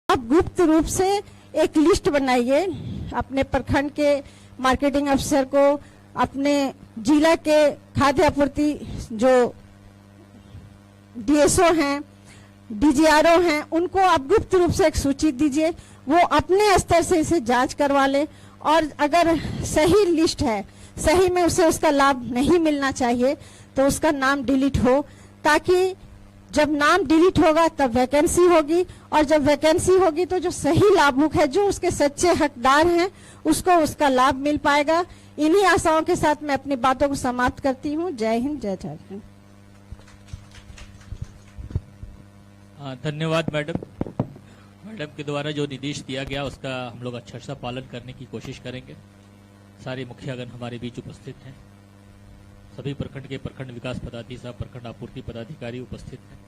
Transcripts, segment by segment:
आप गुप्त रूप से एक लिस्ट बनाइए, अपने प्रखंड के मार्केटिंग अफसर को, अपने जिला के खाद्य आपूर्ति जो डीएसओ हैं, डीजीआरओ हैं, उनको आप गुप्त रूप से एक सूची दीजिए। वो अपने स्तर से इसे जांच करवा ले और अगर सही लिस्ट है, सही में उसे उसका लाभ नहीं मिलना चाहिए तो उसका नाम डिलीट हो, ताकि जब नाम डिलीट होगा तब वैकेंसी होगी और जब वैकेंसी होगी तो जो सही लाभुक है, जो उसके सच्चे हकदार हैं, उसको उसका लाभ मिल पाएगा। इन्हीं आशाओं के साथ मैं अपनी बातों को समाप्त करती हूँ। जय हिंद, जय झारखंड। धन्यवाद मैडम। मैडम के द्वारा जो निर्देश दिया गया उसका हम लोग अच्छा सा पालन करने की कोशिश करेंगे। सारे मुखियागण हमारे बीच उपस्थित हैं, सभी प्रखंड के प्रखंड विकास पदाधिकारी, प्रखंड आपूर्ति पदाधिकारी उपस्थित हैं।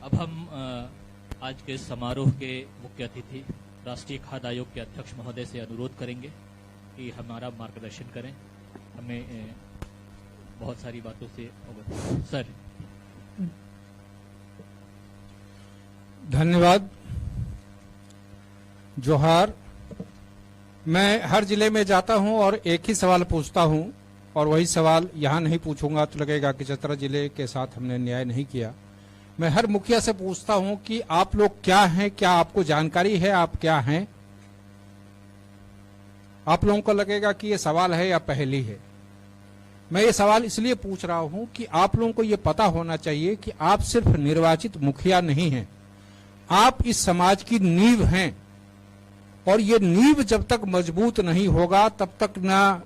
अब हम आज के समारोह के मुख्य अतिथि राष्ट्रीय खाद्य आयोग के अध्यक्ष महोदय से अनुरोध करेंगे कि हमारा मार्गदर्शन करें। हमें बहुत सारी बातों से अवगत। सर। धन्यवाद। जोहार। मैं हर जिले में जाता हूं और एक ही सवाल पूछता हूं और वही सवाल यहां नहीं पूछूंगा तो लगेगा कि चतरा जिले के साथ हमने न्याय नहीं किया। मैं हर मुखिया से पूछता हूं कि आप लोग क्या हैं, क्या आपको जानकारी है, आप क्या हैं। आप लोगों को लगेगा कि ये सवाल है या पहेली है। मैं ये सवाल इसलिए पूछ रहा हूं कि आप लोगों को ये पता होना चाहिए कि आप सिर्फ निर्वाचित मुखिया नहीं हैं, आप इस समाज की नींव हैं और ये नींव जब तक मजबूत नहीं होगा तब तक ना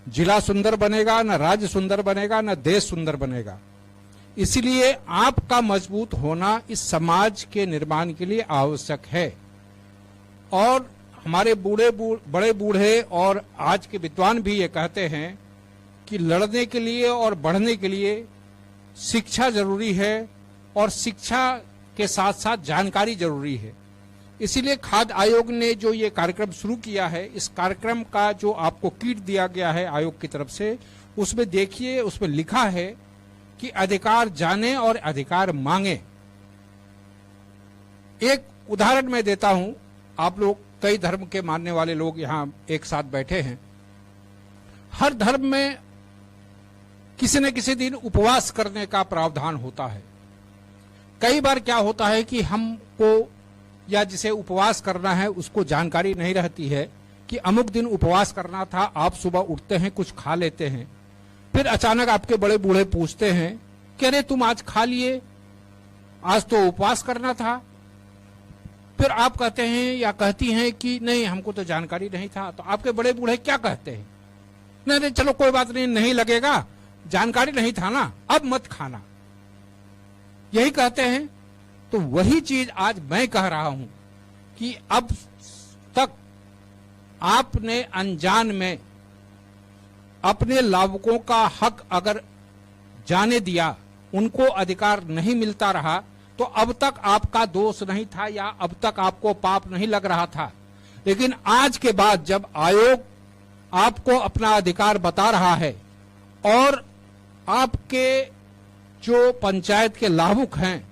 जिला सुंदर बनेगा, ना राज्य सुंदर बनेगा, ना देश सुंदर बनेगा। इसलिए आपका मजबूत होना इस समाज के निर्माण के लिए आवश्यक है। और हमारे बड़े बूढ़े और आज के विद्वान भी ये कहते हैं कि लड़ने के लिए और बढ़ने के लिए शिक्षा जरूरी है और शिक्षा के साथ साथ जानकारी जरूरी है। इसीलिए खाद्य आयोग ने जो ये कार्यक्रम शुरू किया है, इस कार्यक्रम का जो आपको किट दिया गया है आयोग की तरफ से, उसमें देखिए, उसमें लिखा है कि अधिकार जाने और अधिकार मांगे। एक उदाहरण मैं देता हूं। आप लोग कई धर्म के मानने वाले लोग यहां एक साथ बैठे हैं। हर धर्म में किसी न किसी दिन उपवास करने का प्रावधान होता है। कई बार क्या होता है कि हमको या जिसे उपवास करना है उसको जानकारी नहीं रहती है कि अमुक दिन उपवास करना था। आप सुबह उठते हैं, कुछ खा लेते हैं, फिर अचानक आपके बड़े बूढ़े पूछते हैं कि अरे तुम आज खा लिए, आज तो उपवास करना था। फिर आप कहते हैं या कहती हैं कि नहीं, हमको तो जानकारी नहीं था। तो आपके बड़े बूढ़े क्या कहते हैं? नहीं, चलो कोई बात नहीं, नहीं लगेगा, जानकारी नहीं था ना, अब मत खाना, यही कहते हैं। तो वही चीज आज मैं कह रहा हूं कि अब तक आपने अनजान में अपने लाभुकों का हक अगर जाने दिया, उनको अधिकार नहीं मिलता रहा, तो अब तक आपका दोष नहीं था या अब तक आपको पाप नहीं लग रहा था। लेकिन आज के बाद जब आयोग आपको अपना अधिकार बता रहा है और आपके जो पंचायत के लाभुक हैं,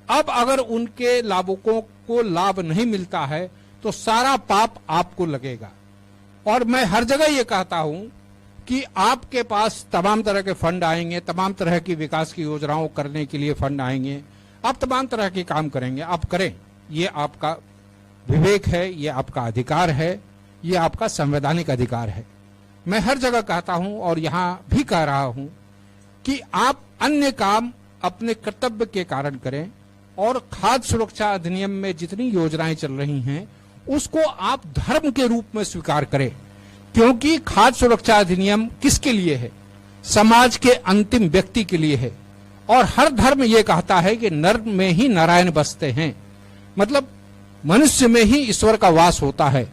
अब अगर उनके लाभुकों को लाभ नहीं मिलता है तो सारा पाप आपको लगेगा। और मैं हर जगह ये कहता हूं कि आपके पास तमाम तरह के फंड आएंगे, तमाम तरह की विकास की योजनाओं करने के लिए फंड आएंगे, आप तमाम तरह के काम करेंगे, आप करें, ये आपका विवेक है, ये आपका अधिकार है, ये आपका संवैधानिक अधिकार है। मैं हर जगह कहता हूं और यहां भी कह रहा हूं कि आप अन्य काम अपने कर्तव्य के कारण करें और खाद्य सुरक्षा अधिनियम में जितनी योजनाएं चल रही हैं उसको आप धर्म के रूप में स्वीकार करें, क्योंकि खाद्य सुरक्षा अधिनियम किसके लिए है? समाज के अंतिम व्यक्ति के लिए है। और हर धर्म ये कहता है कि नर में ही नारायण बसते हैं, मतलब मनुष्य में ही ईश्वर का वास होता है।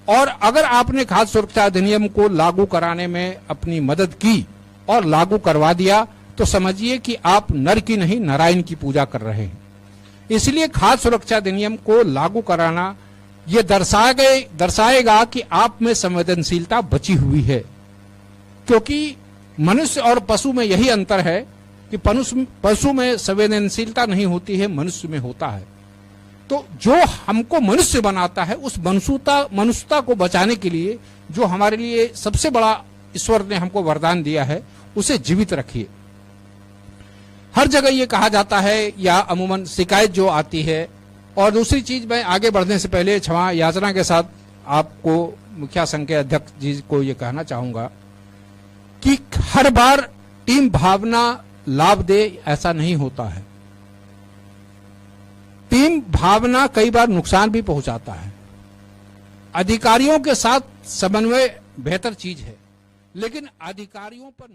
और अगर आपने खाद्य सुरक्षा अधिनियम को लागू कराने में अपनी मदद की और लागू करवा दिया तो समझिए कि आप नर की नहीं नारायण की पूजा कर रहे हैं। इसलिए खाद्य सुरक्षा अधिनियम को लागू कराना ये दर्शाएगा कि आप में संवेदनशीलता बची हुई है, क्योंकि मनुष्य और पशु में यही अंतर है कि पशु में संवेदनशीलता नहीं होती है, मनुष्य में होता है। तो जो हमको मनुष्य बनाता है उस मनुष्यता को बचाने के लिए जो हमारे लिए सबसे बड़ा ईश्वर ने हमको वरदान दिया है उसे जीवित रखिए। हर जगह ये कहा जाता है या अमूमन शिकायत जो आती है, और दूसरी चीज मैं आगे बढ़ने से पहले क्षमा याचना के साथ आपको मुखिया संघ के अध्यक्ष जी को ये कहना चाहूंगा कि हर बार टीम भावना लाभ दे ऐसा नहीं होता है। टीम भावना कई बार नुकसान भी पहुंचाता है। अधिकारियों के साथ समन्वय बेहतर चीज है, लेकिन अधिकारियों पर